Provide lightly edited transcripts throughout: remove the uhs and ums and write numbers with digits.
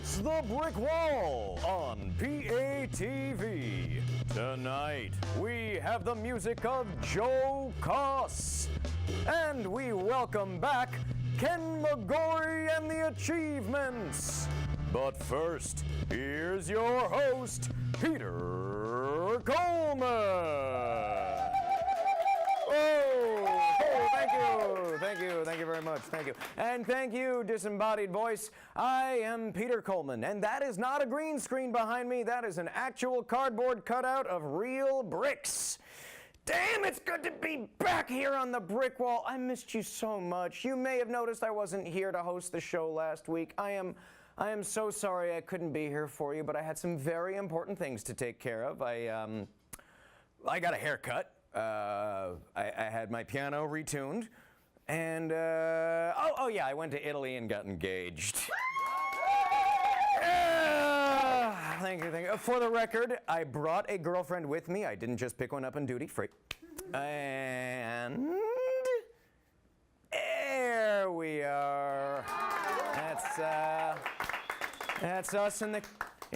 It's the Brick Wall on PATV. Tonight, we have the music of Joe Koss. And we welcome back Ken McGorry and the Achievements. But first, here's your host, Peter Coleman. Thank you very much, thank you. And thank you, disembodied voice. I am Peter Coleman, and that is not a green screen behind me. That is an actual cardboard cutout of real bricks. Damn, it's good to be back here on the Brick Wall. I missed you so much. You may have noticed I wasn't here to host the show last week. I am so sorry I couldn't be here for you, but I had some very important things to take care of. I got a haircut. I had my piano retuned, and yeah, I went to Italy and got engaged. Thank you. For the record, I brought a girlfriend with me. I didn't just pick one up on duty free. And there we are. That's us in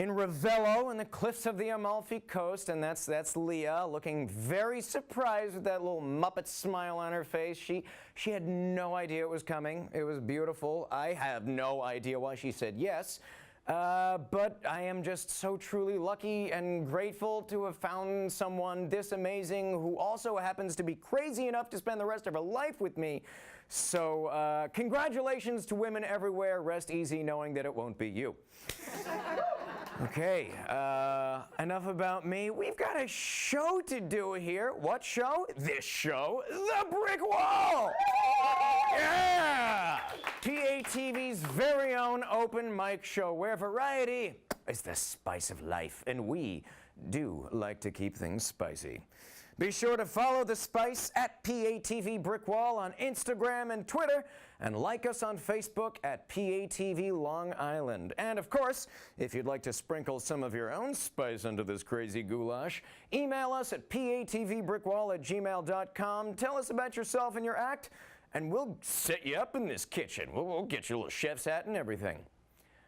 Ravello in the cliffs of the Amalfi Coast, and that's Leah looking very surprised with that little Muppet smile on her face. She had no idea it was coming. It was beautiful. I have no idea why she said yes. But I am just so truly lucky and grateful to have found someone this amazing who also happens to be crazy enough to spend the rest of her life with me. So congratulations to women everywhere. Rest easy knowing that it won't be you. Okay, enough about me. We've got a show to do here. What show? This show, The Brick Wall! Yeah! PATV's very own open mic show where variety is the spice of life, and we do like to keep things spicy. Be sure to follow The Spice at PATV Brick Wall on Instagram and Twitter, and like us on Facebook at PATV Long Island. And of course, if you'd like to sprinkle some of your own spice into this crazy goulash, email us at patvbrickwall@gmail.com. Tell us about yourself and your act, and we'll set you up in this kitchen. We'll get you a little chef's hat and everything.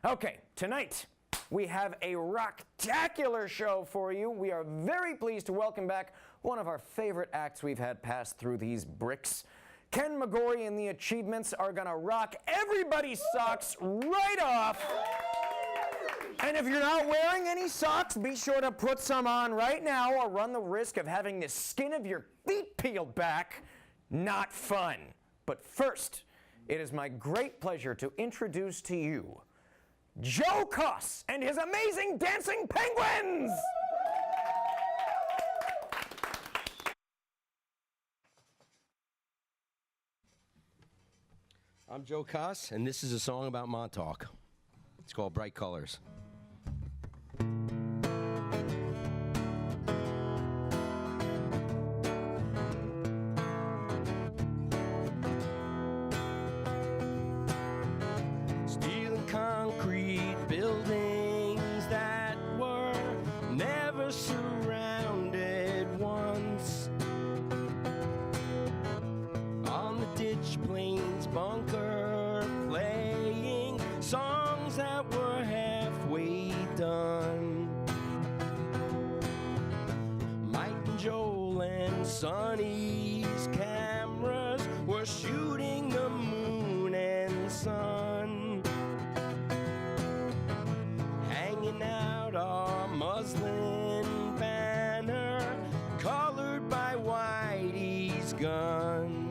Okay, tonight, we have a rocktacular show for you. We are very pleased to welcome back one of our favorite acts we've had pass through these bricks. Ken McGorry and the Achievements are gonna rock everybody's socks right off. And if you're not wearing any socks, be sure to put some on right now or run the risk of having the skin of your feet peeled back. Not fun. But first, it is my great pleasure to introduce to you Joe Koss and his amazing dancing penguins! I'm Joe Koss, and this is a song about Montauk. It's called Bright Colors. Steel and concrete buildings that were never surrounded once. On the ditch plains bunker, playing songs that were halfway done. Mike and Joel and Sonny's cameras were shooting the moon and sun. Hanging out our muslin banner, colored by Whitey's gun.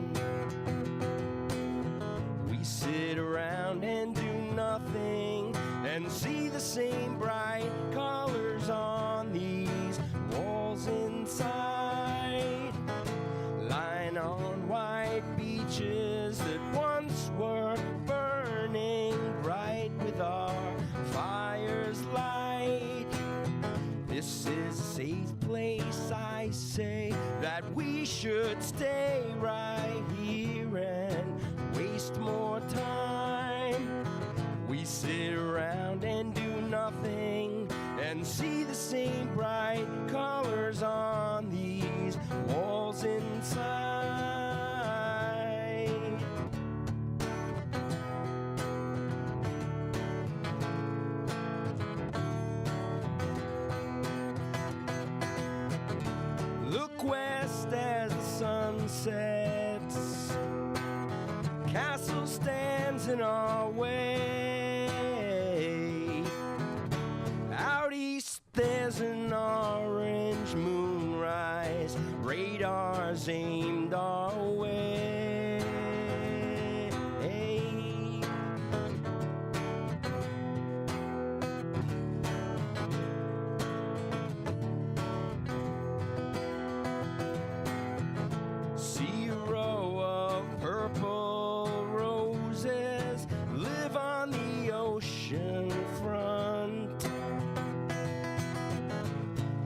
Sit around and do nothing and see the same bright colors on these walls inside. Lying on white beaches that once were burning bright with our fire's light. This is a safe place, I say, that we should stay right here and waste more time. We sit around and do nothing and see the same bright colors on these walls inside. in our way. Out east there's an orange moonrise, radars aimed our way. See a row of purple roses live on the ocean front,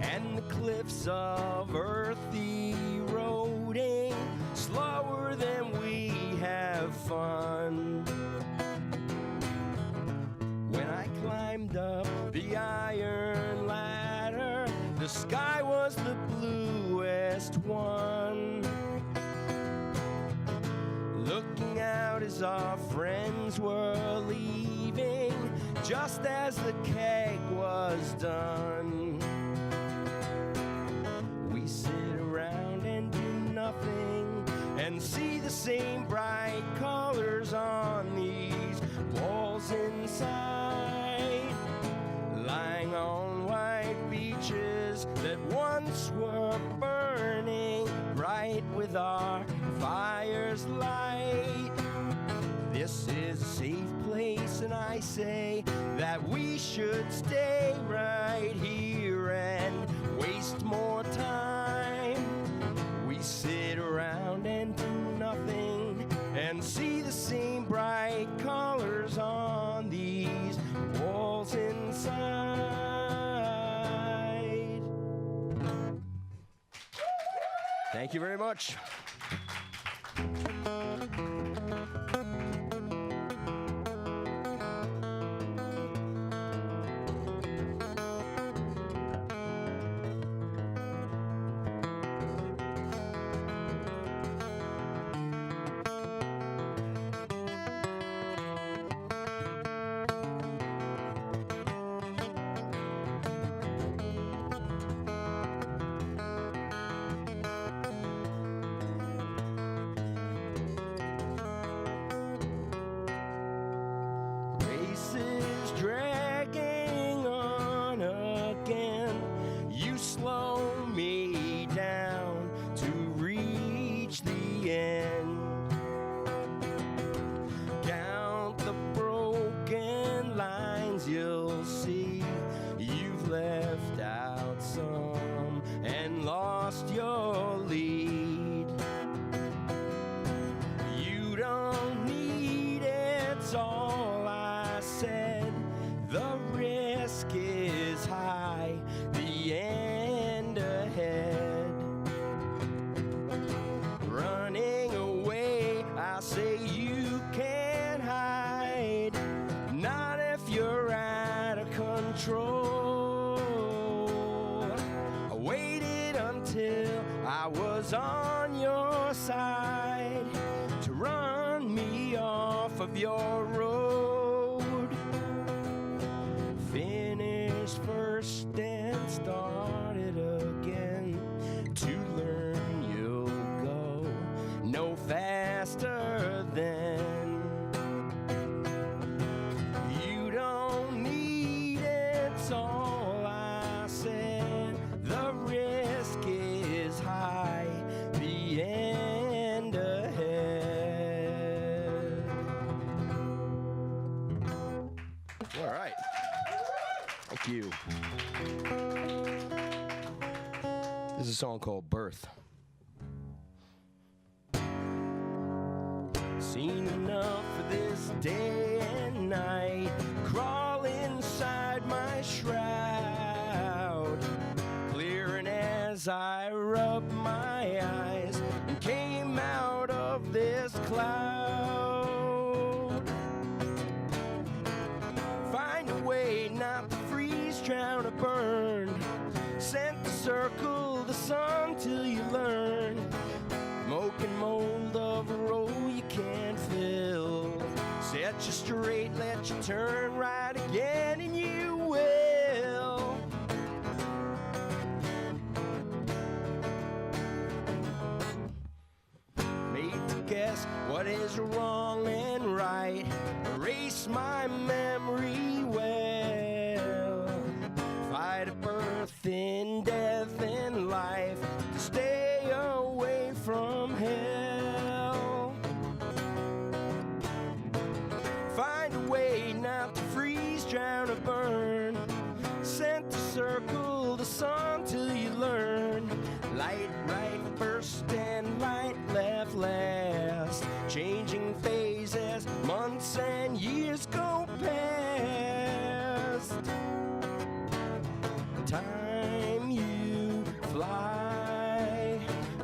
and the cliffs of earth eroding slower than we have fun. When I climbed up the iron ladder, the sky was the bluest one. Looking out as our friends were leaving, just as the keg was done. We sit around and do nothing and see the same bright colors on these walls inside, lying on white beaches that once were burning bright with our fire's light. This is a safe place, and I say that we should stay right here and waste more time. We sit around and do nothing and see the same bright colors on these walls inside. Thank you very much. Races dragging on again. You slow me down to reach the end. Count the broken lines, you'll see you've left out some and lost your lead. You don't need it's all I said. The risk is high, the end ahead. Running away, I say you can't hide. Not if you're out of control. I waited until I was on your side to run me off of your road. Finished first and started again. To learn you'll go no faster than. You don't need it's all I said. The risk is high, the end ahead. All right. Thank you. This is a song called Birth. Seen enough for this day and night. Crawl inside my shroud, clearing as I rub my eyes and came out of this cloud. Find a way not to freeze, drown or burn. Sent to circle the sun till you learn. Smoke and mold of a role you can't fill. Set you straight, let you turn right again, and you will. Made to guess what is wrong and right, erase my memory well. Fight a birth in death and life to stay away from hell. Find a way not to freeze, drown, or burn. Sent to circle the sun till you learn. Light right first and light left last. Changing phases, months and years go past. Time you fly,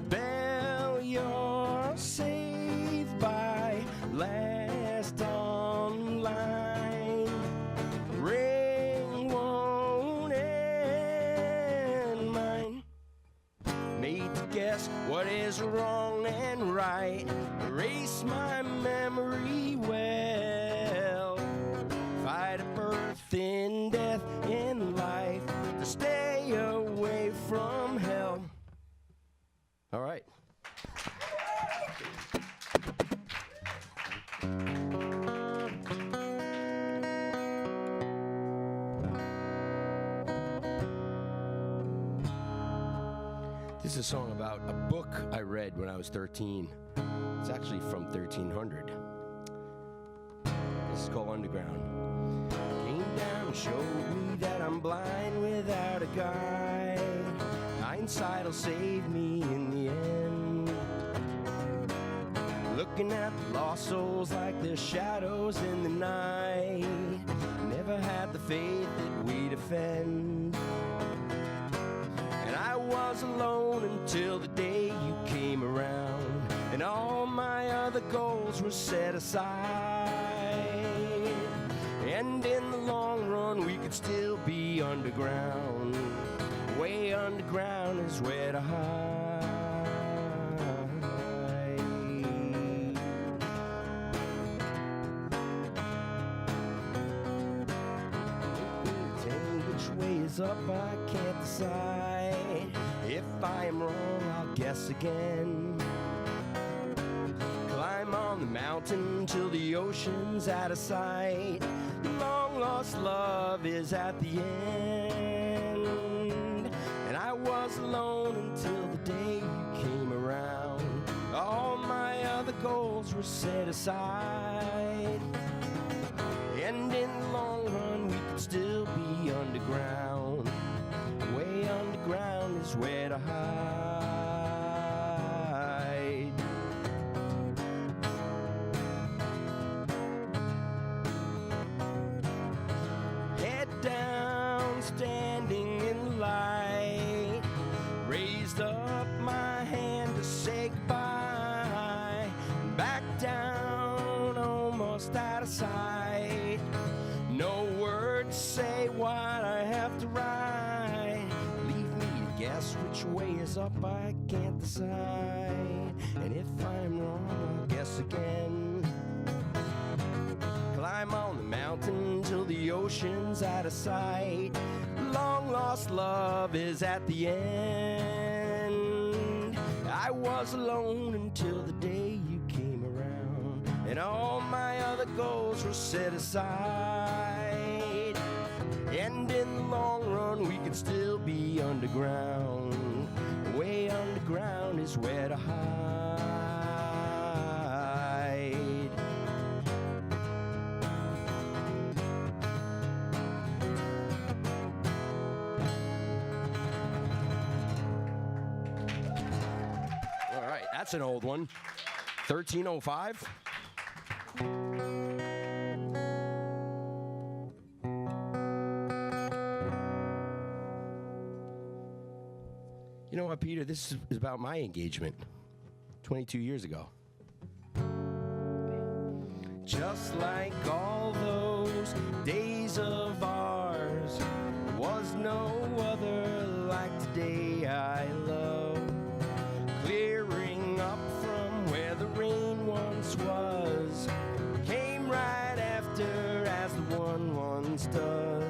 bell you're saved by, last online, ring won't end mine. Made to guess what is wrong and right, erase my memory well. Fight a birth in death in life to stay away from hell. All right. This is a song about a book I read when I was 13. It's actually from 1300. This is called Underground. Came down and showed me that I'm blind without a guide. Hindsight'll save me in the end. Looking at the lost souls like they're shadows in the night. Never had the faith that we defend. And I was alone until the day you came around, and all my other goals were set aside. And in the long run we could still be underground. Way underground is where to hide. Tell me which way is up, I can't decide. If I am wrong, I'll guess again. Climb on the mountain till the ocean's out of sight. Long lost love is at the end. And I was alone until the day you came around. All my other goals were set aside. And in the long run we could still be underground. Way underground is where to hide. Head down, standing in the light. Raised up my hand to say goodbye. Back down, almost out of sight. No words say what I have to write. Leave me to guess which way is up, I can't decide. And if I'm wrong, I'll guess again. Climb on the mountain till the ocean's out of sight. Long lost love is at the end. I was alone until the day you came around, and all my other goals were set aside. And in the long run we could still be underground. Way underground is where to hide. All right, that's an old one. 1305. You know what, Peter? This is about my engagement 22 years ago. Just like all those days of ours, there was no other like today I love. Clearing up from where the rain once was, came right after as the one once does.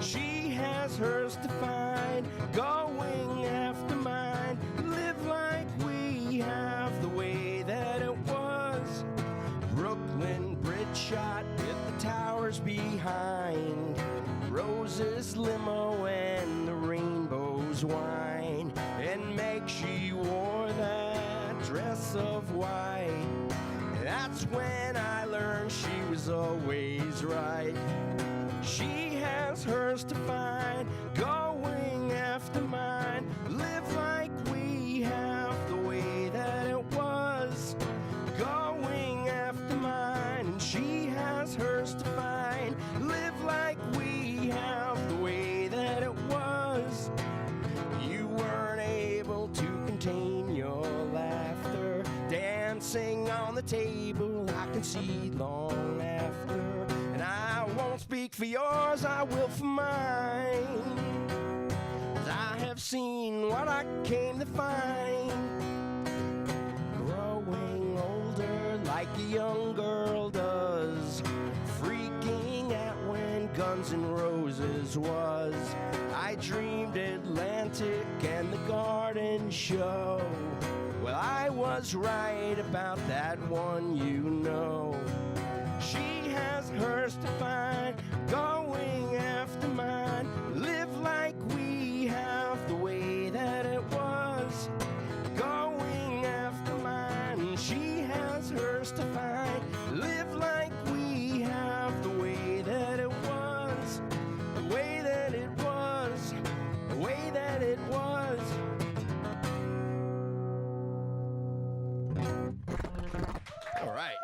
She has hers to find, going after mine. Live like we have the way that it was. Brooklyn roses limo and the rainbows wine. And Meg, she wore that dress of white. That's when I learned she was always right. She has hers to find, going after mine. Live like we have the way that it was, going after mine. And she has hers to find, live like we have the way that it was. You weren't able to contain your laughter, dancing on the table I can see long after. And I won't speak for yours, I will for mine. 'Cause I have seen what I came to find. Growing older like a young girl does, freaking out when Guns N' Roses was. I dreamed Atlantic and the Garden Show. Well, I was right about that one, you know. She has hers to find, going after mine. Live like we have the way that it was, going after mine. She has hers to find, live like we have the way that it was, the way that it was, the way that it was. All right.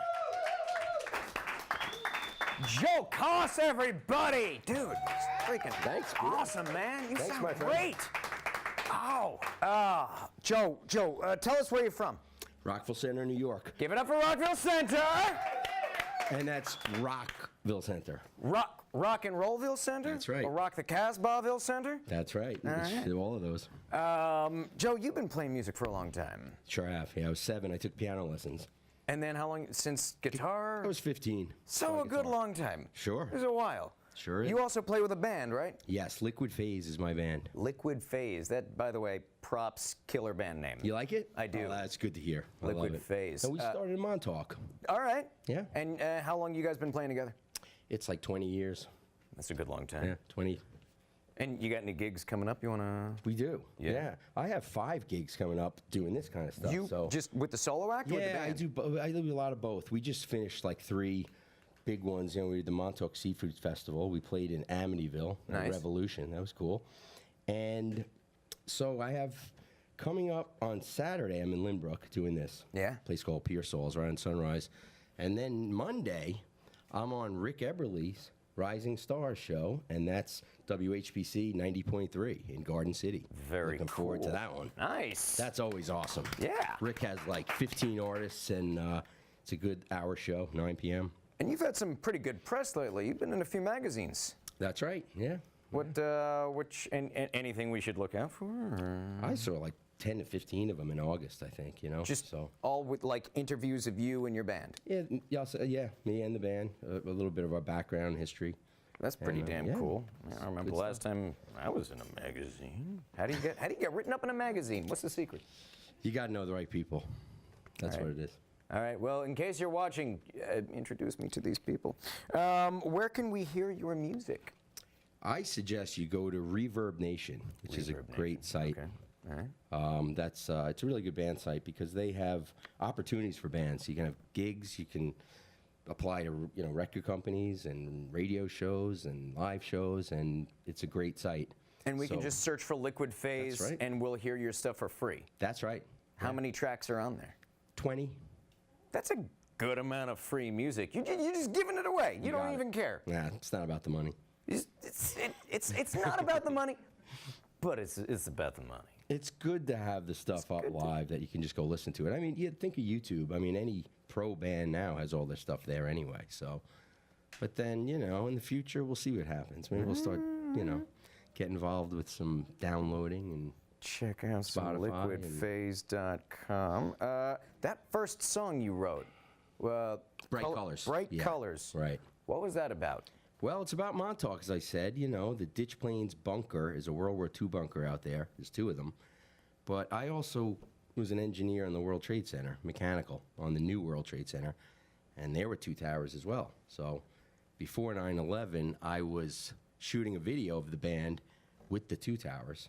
Joe Koss, everybody! Dude, it's freaking Thanks, Peter. awesome, man. You Thanks, sound my friend. great. Ow. Joe, tell us where you're from. Rockville Center, New York. Give it up for Rockville Center. And that's Rockville Center. Rock and Rollville Center? That's right. Or Rock the Casbahville Center? That's right. right. All of those. Joe, you've been playing music for a long time. Sure have. Yeah, I was 7. I took piano lessons. And then how long since guitar? I was 15. So Playing a good guitar. long time. Sure. It was a while. Sure is. You also play with a band, right? Yes, Liquid Phase is my band. Liquid Phase. That, by the way, props, killer band name. You like it? I do. Oh, that's good to hear. I love Liquid it. Phase. And we started in Montauk. All right. Yeah. And how long you guys been playing together? It's like 20 years. That's a good long time. Yeah, 20. And you got any gigs coming up you want to... We do. Yeah. I have 5 gigs coming up doing this kind of stuff. You so. just with the solo act or with the Yeah, band? I do a lot of both. We just finished like 3 big ones. You know, we did the Montauk Seafood Festival. We played in Amityville at Nice. Revolution. That was cool. And so I have coming up on Saturday, I'm in Lynbrook doing this. Yeah. Place called Pearsall's right on Sunrise. And then Monday, I'm on Rick Eberle's Rising Stars show, and that's WHPC 90.3 in Garden City. Very Looking forward to cool. that one. Nice. That's always awesome. Yeah. Rick has like 15 artists, and it's a good hour show, 9 p.m. And you've had some pretty good press lately. You've been in a few magazines. That's right, yeah. Anything we should look out for? or- I saw like 10 to 15 of them in August, I think, you know. Just so. all with like interviews of you and your band. Yeah, me and the band, a little bit of our background history. That's pretty And, damn yeah, cool. I remember good the last time I was in a magazine. How do you get written up in a magazine? What's the secret? You got to know the right people. That's All right. what it is. All right. Well, in case you're watching, introduce me to these people. Where can we hear your music? I suggest you go to Reverb Nation, which is a Reverb great site. Okay. All right. It's a really good band site because they have opportunities for bands. You can have gigs. You can apply to record companies and radio shows and live shows, and it's a great site. And we can So- just search for Liquid Phase, right. and we'll hear your stuff for free. That's right. How many tracks are on there? 20. That's a good amount of free music. You're just giving it away. You don't got it. even care. Nah, it's not about the money. It's not about the money, but it's about the money. It's good to have the stuff up live that you can just go listen to it. I mean, you think of YouTube. I mean, any pro band now has all their stuff there anyway. So, but then in the future we'll see what happens. Maybe we'll start get involved with some downloading and. Check out some Spotify and- liquidphase.com. That first song you wrote, Bright Colors. Bright Yeah, Colors. right. What was that about? Well, it's about Montauk, as I said. The Ditch Plains bunker is a World War II bunker out there. There's 2 of them. But I also was an engineer on the World Trade Center, mechanical, on the new World Trade Center. And there were 2 towers as well. So before 9/11, I was shooting a video of the band with the two towers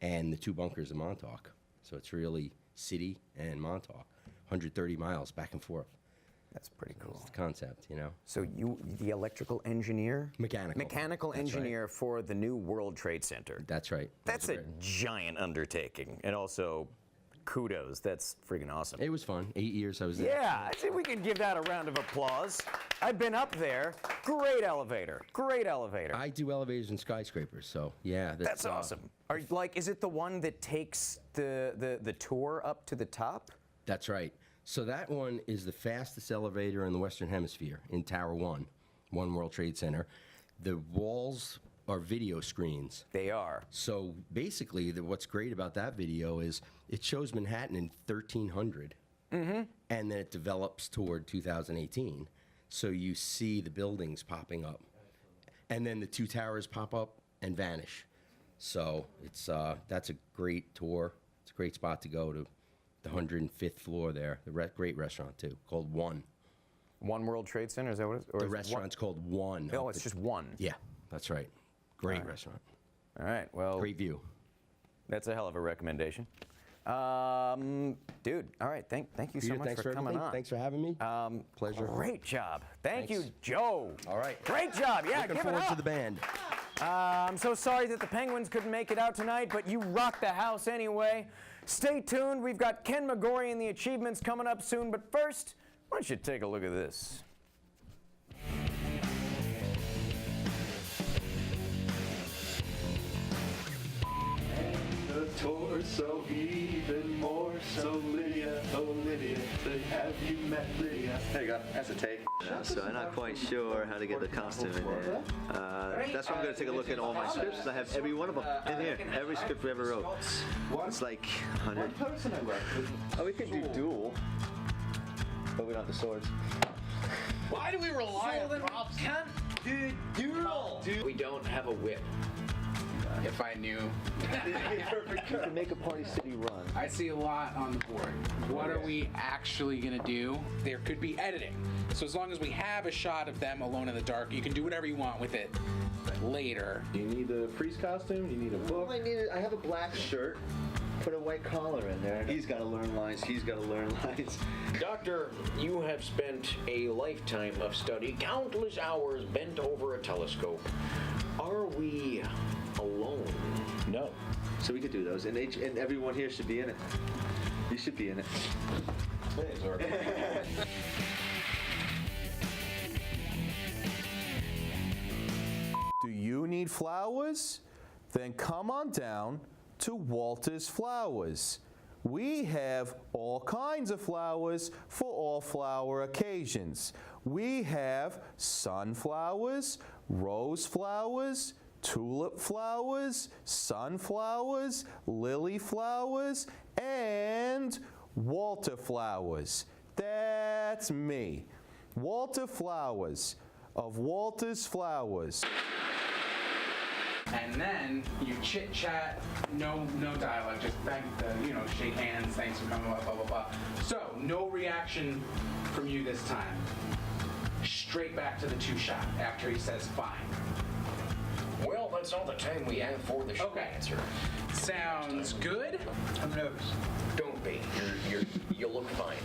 and the two bunkers in Montauk. So it's really city and Montauk, 130 miles back and forth. That's pretty cool. It's the concept, you know. So you, the electrical engineer? Mechanical. That's engineer for the new World Trade Center. That's right. That's a giant undertaking. And also, kudos. That's freaking awesome. It was fun. 8 years I was there. Yeah, I think we can give that a round of applause. I've been up there. Great elevator. Great elevator. I do elevators and skyscrapers, so yeah. That's awesome. Are you, like, is it the one that takes the tour up to the top? That's right. So that one is the fastest elevator in the Western Hemisphere in Tower 1, One World Trade Center. The walls are video screens. They are. So basically, what's great about that video is it shows Manhattan in 1300, and then it develops toward 2018. So you see the buildings popping up, and then the two towers pop up and vanish. So it's that's a great tour. It's a great spot to go to. The 105th floor there. The great restaurant too, called One. One World Trade Center, is that what it is? Or The is it restaurant's called One. Oh, it's just one. Yeah, that's right. Great restaurant. All right, well. Great view. That's a hell of a recommendation. Dude, all right, thank you so Peter, much thanks for coming everything. on. Thanks for having me. Pleasure. Great job. Thank you, Thanks. Joe. All right. Great job. Yeah, Looking give it forward to up. the band. I'm so sorry that the Penguins couldn't make it out tonight, but you rocked the house anyway. Stay tuned. We've got Ken McGorry and the Achievements coming up soon, but first, why don't you take a look at this? The torso, even more so, Lydia, oh Lydia, have you met Lydia? There you go, that's a take. So I'm not quite sure how to get the costume in there. That's why I'm going to take a look at all my scripts. I have every one of them in here. Every script we ever wrote. It's like 100. Person I worked with. Oh, we could do duel, but we don't have the swords. Why do we rely on props? Can't do duel. We don't have a whip. If I knew. You can make a Party City run. I see a lot on the board. What are we actually going to do? There could be editing. So as long as we have a shot of them alone in the dark, you can do whatever you want with it later. Do you need a priest costume? Do you need a book? I have a black shirt. Put a white collar in there. He's got to learn lines. He's got to learn lines. Doctor, you have spent a lifetime of study, countless hours bent over a telescope. Are we alone? No. So we could do those, and everyone here should be in it. You should be in it. Do you need flowers? Then come on down to Walter's Flowers. We have all kinds of flowers for all flower occasions. We have sunflowers, rose flowers, tulip flowers, sunflowers, lily flowers, and Walter flowers. That's me. Walter Flowers of Walter's Flowers. And then you chit chat, no dialogue, just shake hands, thanks for coming, blah, blah, blah. So, no reaction from you this time. Straight back to the two shot after he says fine. Well, that's all the time we have for the short answer. Sounds good. I'm nervous. Don't be. You look fine.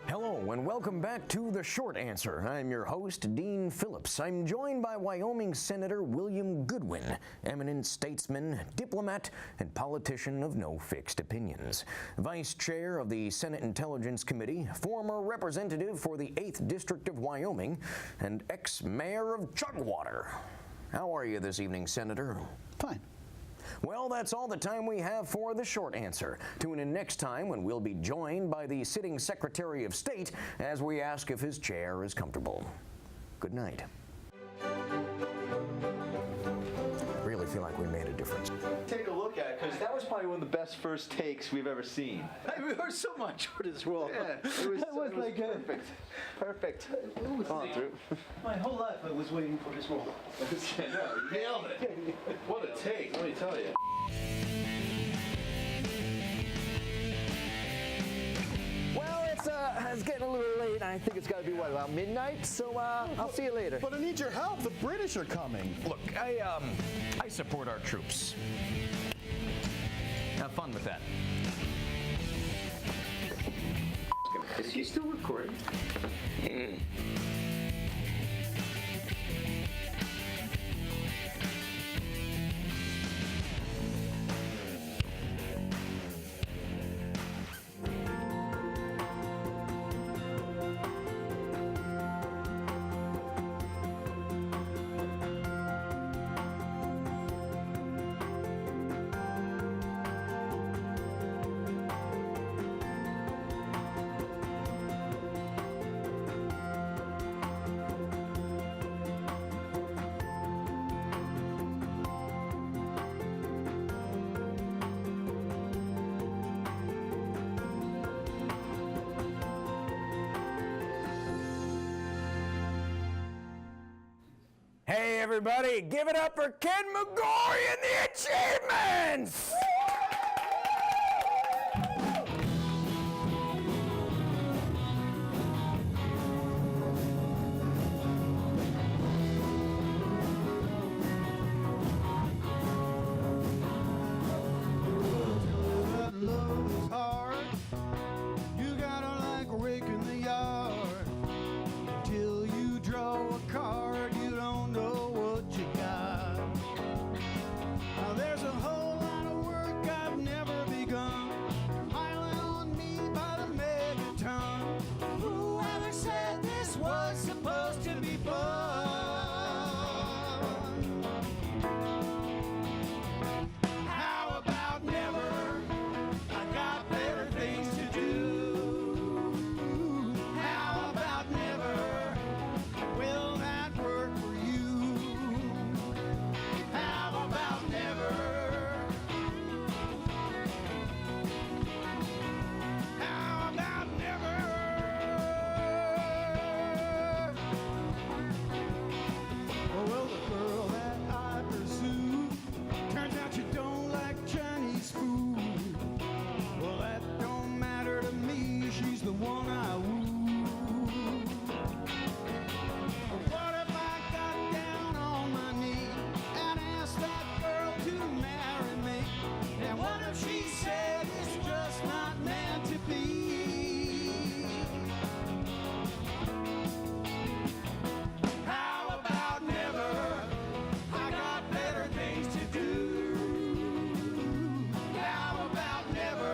Hello and welcome back to The Short Answer. I'm your host, Dean Phillips. I'm joined by Wyoming Senator William Goodwin, eminent statesman, diplomat, and politician of no fixed opinions. Vice Chair of the Senate Intelligence Committee, former representative for the 8th District of Wyoming, and ex-mayor of Chugwater. How are you this evening, Senator? Fine. Well, that's all the time we have for The Short Answer. Tune in next time when we'll be joined by the sitting Secretary of State as we ask if his chair is comfortable. Good night. I really feel like we made a difference. Take a look at it, because that was probably one of the best first takes we've ever seen. We heard so much for this role. Yeah, it was like perfect. Perfect. On through. My whole life I was waiting for this role. Nailed it. What a take, let me tell you. Well, it's it's getting a little late. I think it's got to be, what, about midnight? So I'll see you later. But I need your help. The British are coming. Look, I support our troops. Have fun with that. Is he still recording? Hey, everybody, give it up for Ken McGorry and the Achievements! That love is hard. You gotta like rake in the yard. Till you draw a card, you don't know what you got. Now there's a whole lot of work I've never begun. Piling on me by the megaton. Whoever said this was supposed to be fun? How about never? I got better things to do. How about never? Will that work for you? How about never? How about never? Oh, well, the girl that I pursue turns out you don't like Chinese food. Well, that don't matter to me. She's the one I woo. What if I got down on my knee and asked that girl to marry me? And what if she said it's just not meant to be? How about never? I got better things to do. How about never?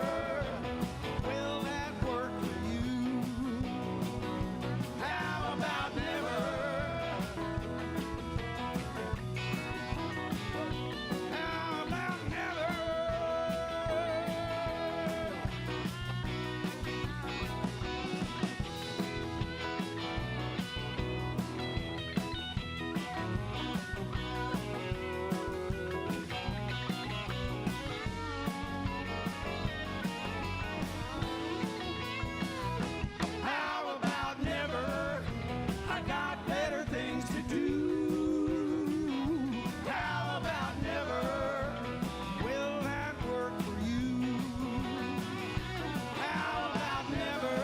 Will that work for you? How about never? How about never? How about never? I got better things to do. How about never? Will that work for you? How about never?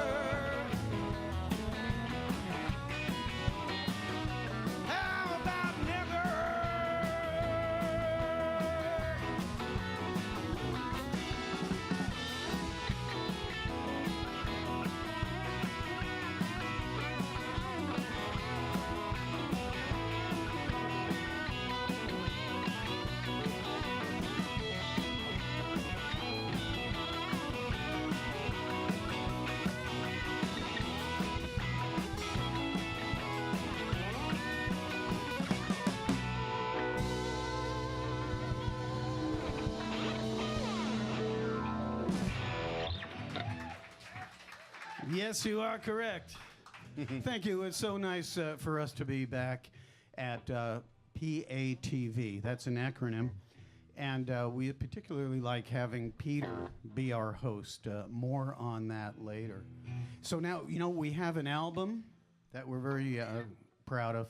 How about never? Yes, you are correct. Thank you. It's so nice for us to be back at PATV. That's an acronym. And we particularly like having Peter be our host. More on that later. So now, we have an album that we're very proud of.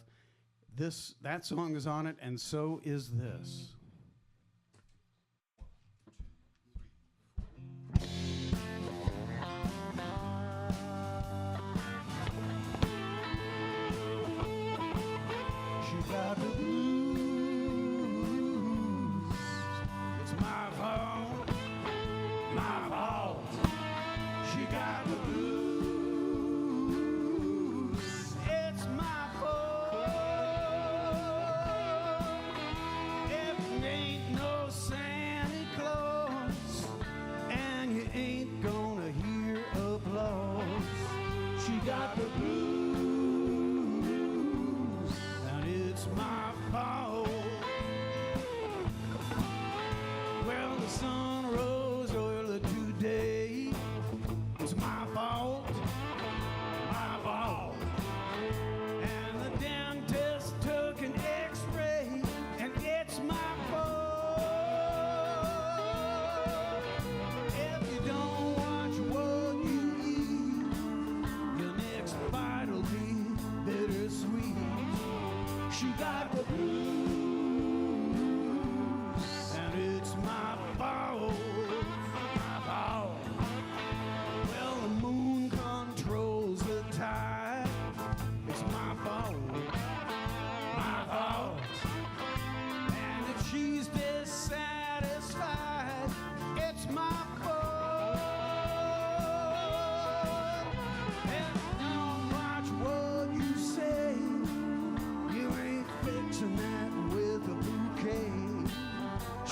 That song is on it, and so is this.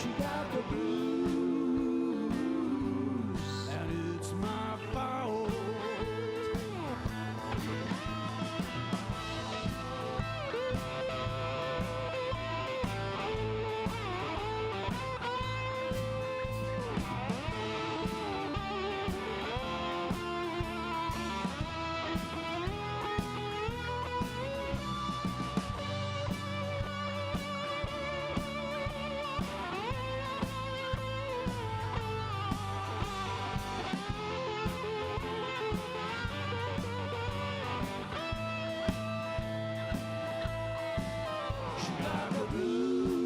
She got the blues, and it's my fault. She got the blues.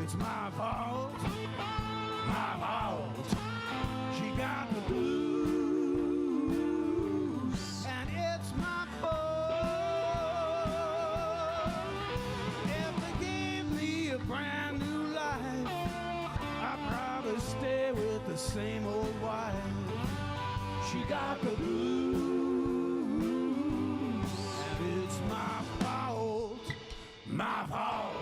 It's my fault. My fault. She got the blues, and it's my fault. If they gave me a brand new life, I'd probably stay with the same old wife. She got the blues, and it's my fault. My fault.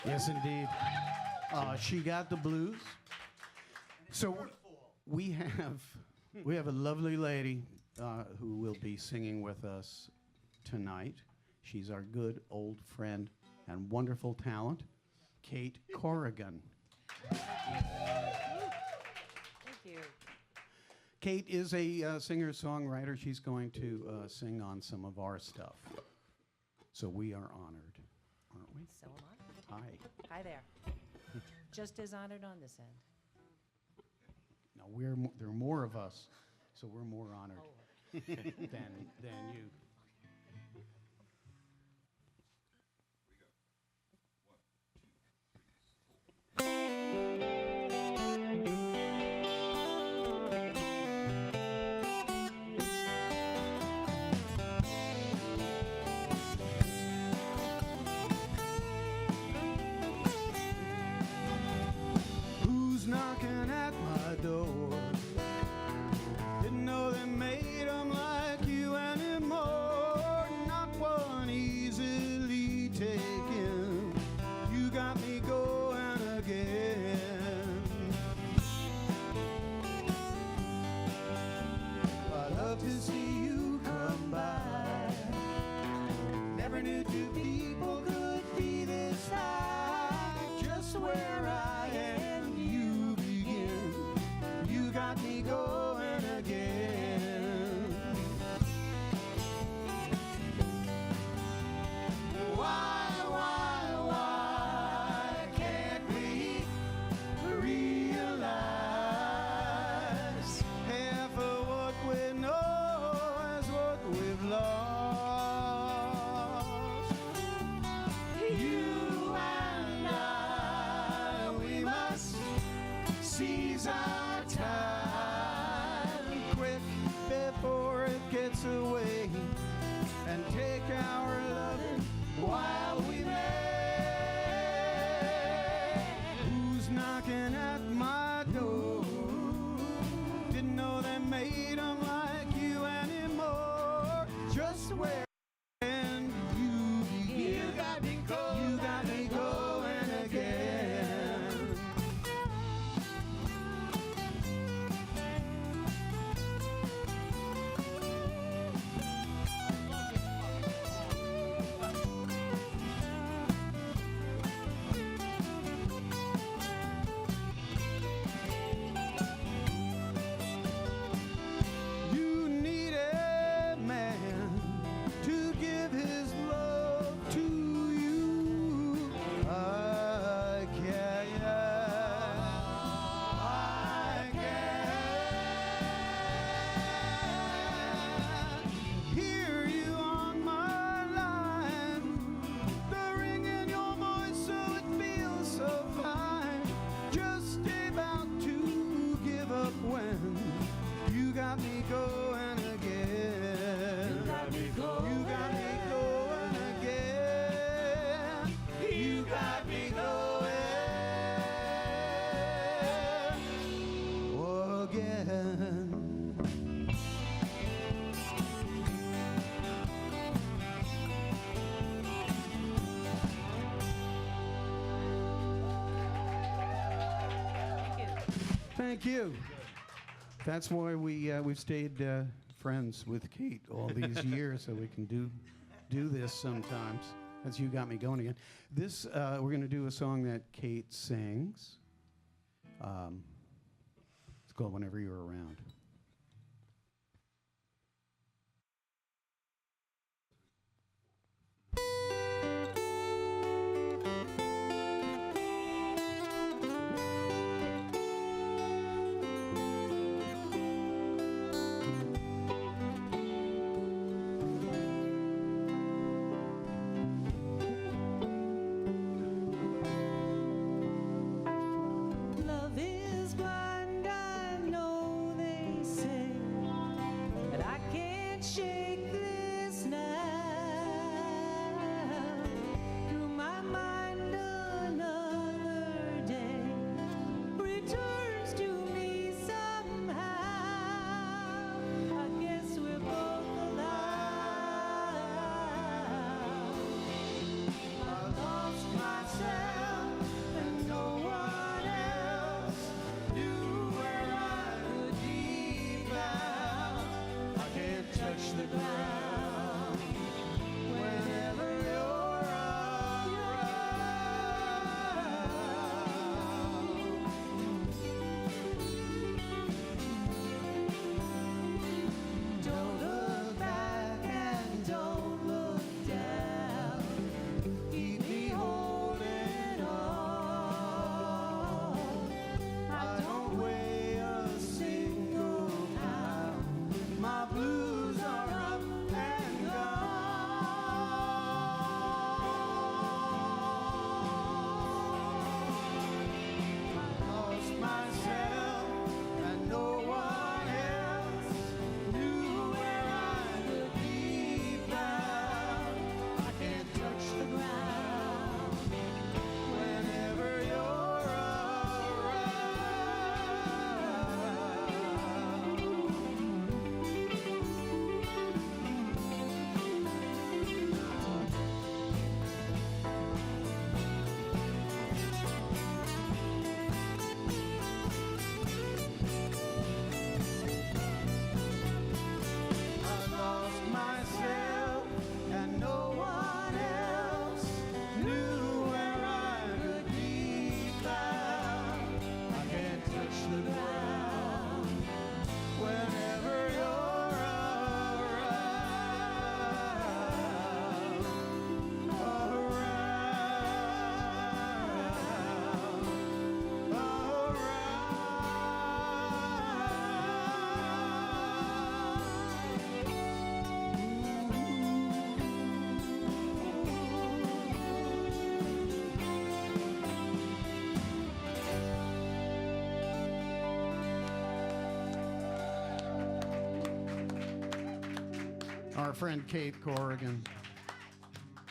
Yes, indeed. She got the blues. So we have a lovely lady who will be singing with us tonight. She's our good old friend and wonderful talent, Kate Corrigan. Thank you. Kate is a singer-songwriter. She's going to sing on some of our stuff. So we are honored, aren't we? So am I. Hi. Hi there. Just as honored on this end. Now there are more of us, so we're more honored than you. Who's knocking at my door? Didn't know they made 'em like you anymore. Not one easily taken. You got me going again. I love to see you come by. Never knew two people could be this high. Just where I am, you begin. You got me going again. Why can't we realize half of what we know is what we've lost? You and I, we must seize our time quick before it gets away, and take our loving while we may. Who's knocking at my door? Didn't know they made 'em like you anymore. Just where and you begin. You got me going again. Thank you. That's why we've stayed friends with Kate all these years, so we can do this sometimes. That's You Got Me Going Again. This we're going to do a song that Kate sings. It's called Whenever You're Around. Love is blind, I know they say, but I can't shake this now. Through my mind another day returns to me somehow. I guess we're both alive. I lost myself and no one else knew where I would be found. I can't touch the ground whenever you're around. Don't look back and don't look down. Keep me holding on. I don't weigh a single pound. My blues are up and gone. I lost myself and no one else knew where I would be found. I can't touch the ground whenever you're around. I lost myself and no one else knew where I could be found. I can't touch the ground whenever you're Our friend Kate Corrigan.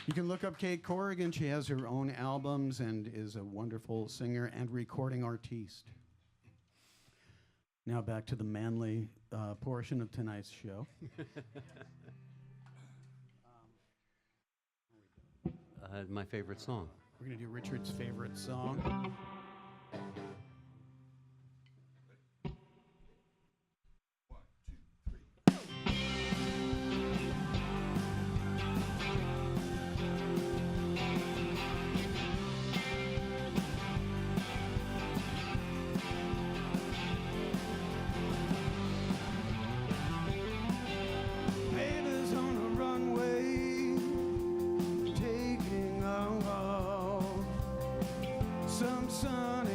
You can look up Kate Corrigan. She has her own albums and is a wonderful singer and recording artiste. Now back to the manly portion of tonight's show. My favorite song. We're going to do Richard's favorite song. Baby's on the runway, taking off. Some sunny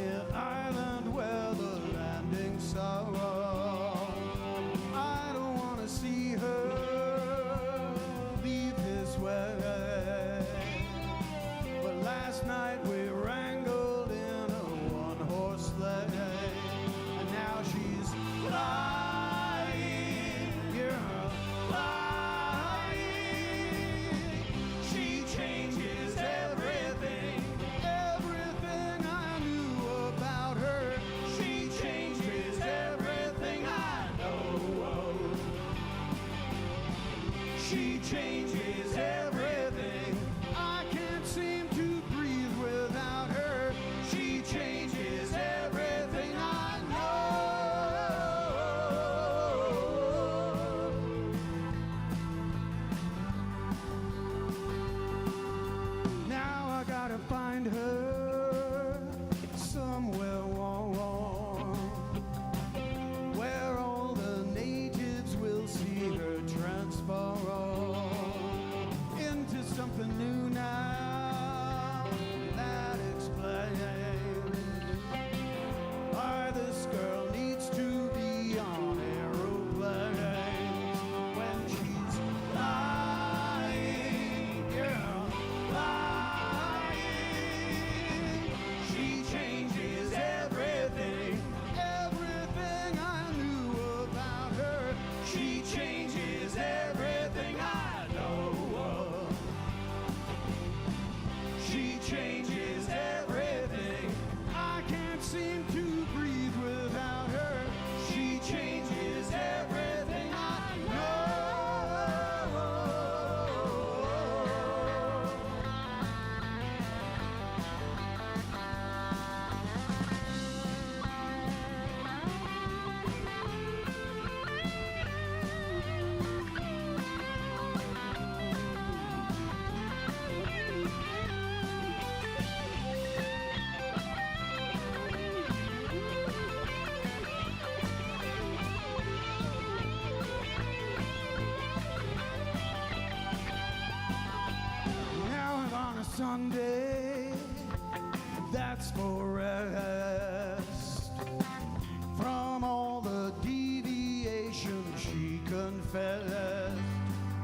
she confessed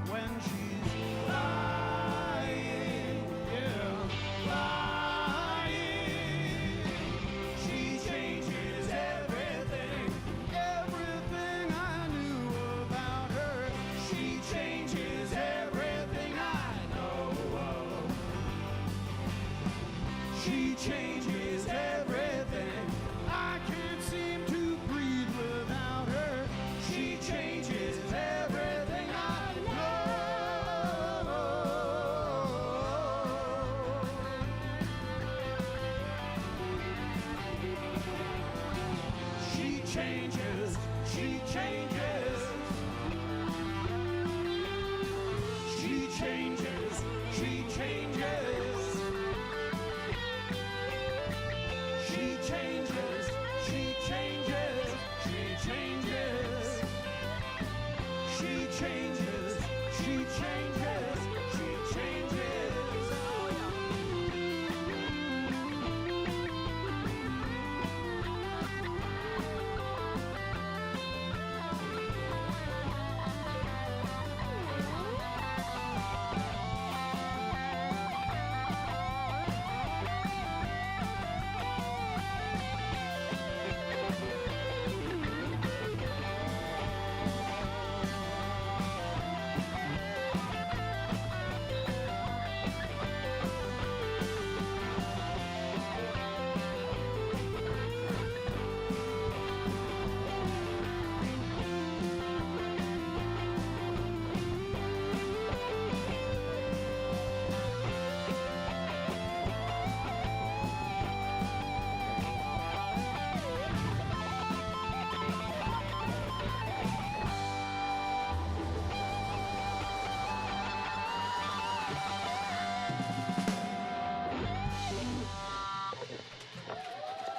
when she's flying, yeah, flying. She changes everything, everything I knew about her. She changes everything I know of. She changes everything. I can't seem to breathe without her. She changes everything I know. She changes, she changes. She changes, she changes. She changes, she changes, she changes. She changes, she changes, she changes.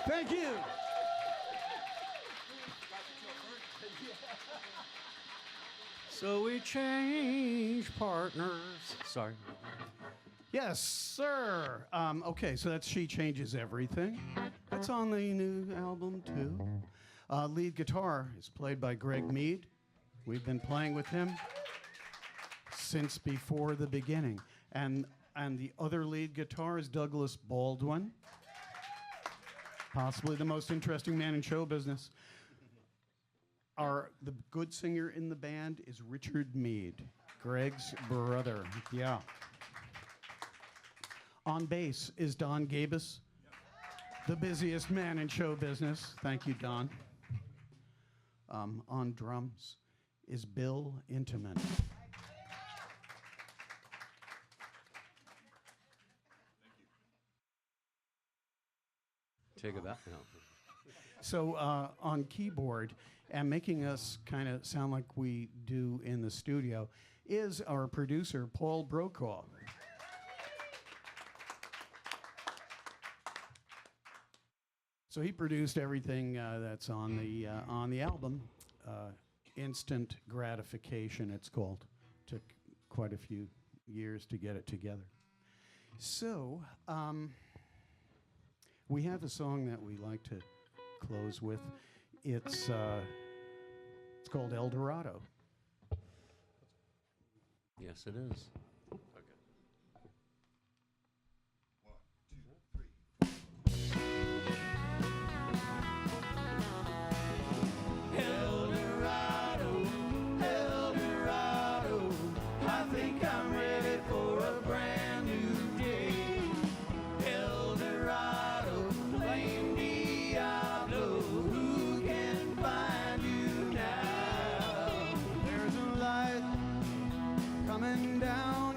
Thank you. So we change partners. Sorry. Yes, sir. Okay, so that's She Changes Everything. That's on the new album, too. Lead guitar is played by Greg Mead. We've been playing with him since before the beginning. And the other lead guitar is Douglas Baldwin, possibly the most interesting man in show business. The good singer in the band is Richard Mead, Greg's brother. Yeah. On bass is Don Gabus, the busiest man in show business. Thank you, Don. On drums is Bill Intiman. Take it back now. So on keyboard, and making us kind of sound like we do in the studio, is our producer, Paul Brokaw. So he produced everything that's on the album. Instant Gratification, it's called. Took quite a few years to get it together. So we have a song that we like to close with. It's called El Dorado. Yes, it is. El Dorado, El Dorado, I think I'm ready for a brand new day. El Dorado, flame Diablo, who can find you now? There's a light coming down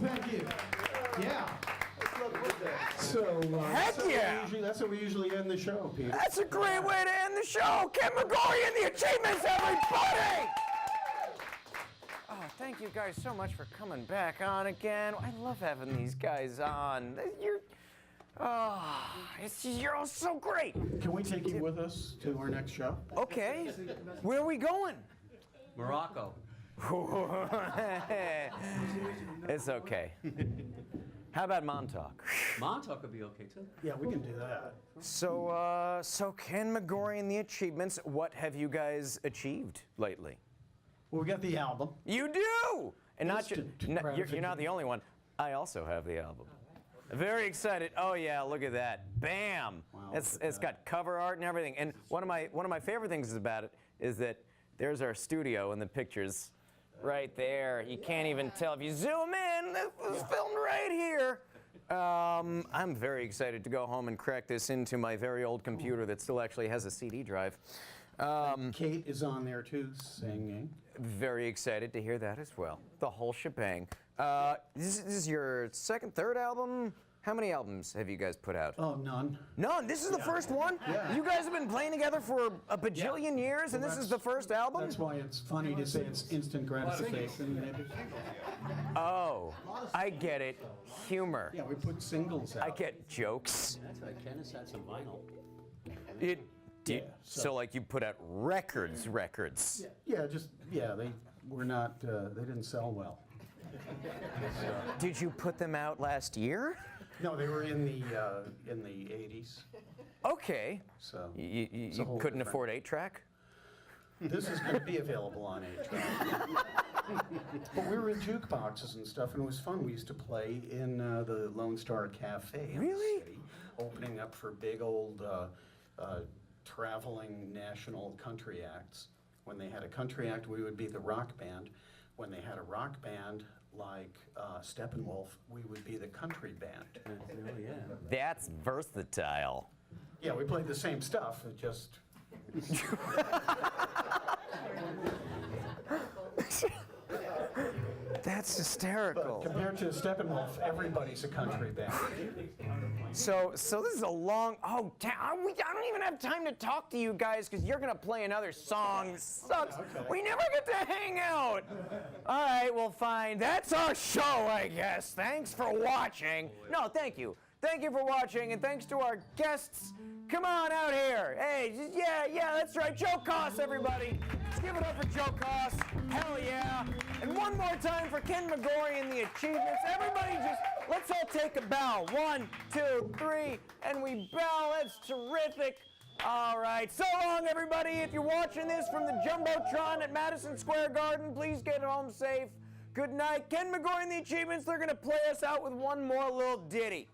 Thank you. Yeah. So, Heck yeah! That's how we usually end the show, Peter. That's a great way to end the show. Ken McGorry and the Achievements, everybody! Oh, thank you guys so much for coming back on again. I love having these guys on. You're all so great. Can we take you with us to our next show? Okay. Where are we going? Morocco. It's okay. How about Montauk? Montauk would be okay too. Yeah, we can do that. So Ken McGorry and the Achievements, what have you guys achieved lately? Well, we got the album. You do! And not just, Instant you're not the only one. I also have the album. Very excited. Oh yeah, look at that. Bam! Wow, It's got cover art and everything. And one of my favorite things about it is that there's our studio in the pictures right there. You can't even tell. If you zoom in, this was filmed right here. I'm very excited to go home and crack this into my very old computer that still actually has a CD drive. Kate is on there too, singing. Very excited to hear that as well. The whole shebang. This is your third album? How many albums have you guys put out? Oh, none. None? This is the first one? Yeah. You guys have been playing together for a bajillion years, and this is the first album? That's why it's funny to say it's instant gratification. Maybe. Oh, I get it. Humor. Yeah, we put singles out. I get jokes. That's right. Ken has had some vinyl. So like you put out records. Yeah, they were not. They didn't sell well. Did you put them out last year? No, they were in the 80s. Okay. So You it's a whole couldn't different- afford 8-track? This is going to be available on 8-track. But we were in jukeboxes and stuff, and it was fun. We used to play in the Lone Star Cafe in the city, opening up for big old traveling national country acts. When they had a country act, we would be the rock band. When they had a rock band like Steppenwolf, we would be the country band. Oh yeah. That's versatile. Yeah, we played the same stuff, it just... That's hysterical. But compared to Steppenwolf, everybody's a country band. So this is a long. Oh, I don't even have time to talk to you guys because you're gonna play another song. This sucks. Okay. We never get to hang out. All right, well, fine. That's our show, I guess. Thanks for watching. No, thank you. Thank you for watching, and thanks to our guests. Come on out here. Hey, yeah, that's right. Joe Koss, everybody. Let's give it up for Joe Koss. Hell yeah. And one more time for Ken McGorry and the Achievements. Everybody let's all take a bow. 1, 2, 3, and we bow. That's terrific. All right, so long, everybody. If you're watching this from the Jumbotron at Madison Square Garden, please get home safe. Good night. Ken McGorry and the Achievements, they're going to play us out with one more little ditty.